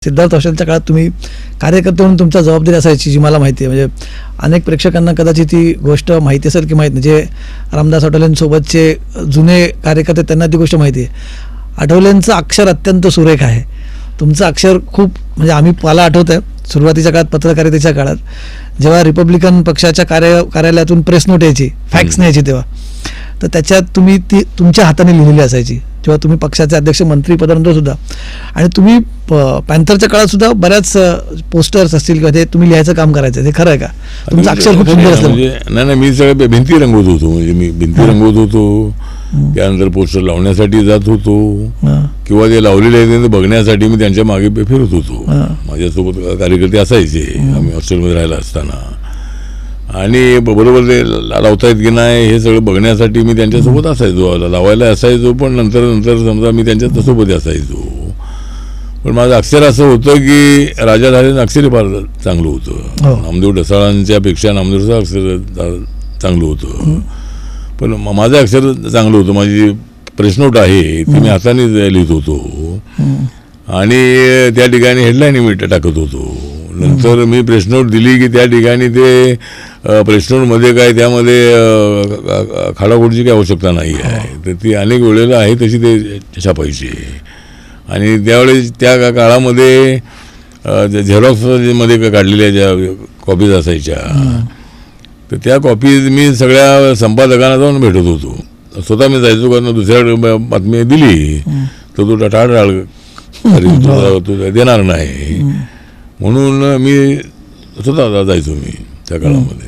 सिद्धार्थ हॉस्टेलच्या काळात तुम्ही कार्यकर्ते म्हणून तुमचा जबाबदारी असायची, जी मला माहिती आहे. म्हणजे अनेक प्रेक्षकांना कदाचित ती गोष्ट माहिती असेल की माहीत नाही. जे रामदास आठवलेंसोबतचे जुने कार्यकर्ते त्यांना ती गोष्ट माहिती आहे. आठवलेंचं अक्षर अत्यंत सुरेख आहे. तुमचं अक्षर खूप, म्हणजे मला आठवतं आहे सुरुवातीच्या काळात, पत्रकारितेच्या काळात, जेव्हा रिपब्लिकन पक्षाच्या कार्यालयातून प्रेस नोट यायची, फॅक्स न्यायची, तेव्हा तर त्याच्यात तुम्ही ती तुमच्या हाताने लिहिलेली असायची, जेव्हा तुम्ही पक्षाचे अध्यक्ष मंत्रीपदानंतर सुद्धा. आणि तुम्ही पॅन्थरच्या काळात सुद्धा बऱ्याच पोस्टर्स असतील किंवा ते तुम्ही लिहायचं काम करायचं. हे खरं आहे का? तुमचं अक्षर खूप सुंदर असतं. नाही, मी सगळ्या भिंती रंगवत होतो. म्हणजे मी भिंती रंगवत होतो, त्यानंतर पोस्टर लावण्यासाठी जात होतो, किंवा जे लावलेले आहेत ते बघण्यासाठी मी त्यांच्या मागे फिरत होतो. माझ्यासोबत कार्यकर्ते असायचे आम्ही हॉस्टेलमध्ये राहायला असताना, आणि बरोबर ते लावतायत की नाही हे सगळं बघण्यासाठी मी त्यांच्यासोबत असायचो, लावायला असायचो, पण नंतर समजा मी त्यांच्या सोबत असायचो. पण माझं अक्षर असं होतं की राजा धारेंचं अक्षर फार चांगलं होतं. नामदेव ढसाळांच्या पेक्षा नामदेवचं अक्षर चांगलं होतं, पण माझं अक्षर चांगलं होतं. माझी प्रेसनोट आहे ती मी हाताने लिहित होतो, आणि त्या ठिकाणी हेडलाईन मी टाकत होतो. नंतर मी प्रेसनोट दिली की त्या ठिकाणी ते प्रेसनोटमध्ये काय त्यामध्ये खाडाखोडची काही आवश्यकता नाही आहे, तर ती अनेक वेळेला आहे तशी ते छापायची. आणि त्यावेळेस त्या काळामध्ये झेरॉक्समध्ये काढलेल्या ज्या कॉपीज असायच्या, तर त्या कॉपीज मी सगळ्या संपादकांना जाऊन भेटत होतो. स्वतः मी जायचो, कारण दुसऱ्या बातमी दिली तर तो टाळाटाळ तो देणार नाही, म्हणून मी स्वतः जायचो मी त्या काळामध्ये.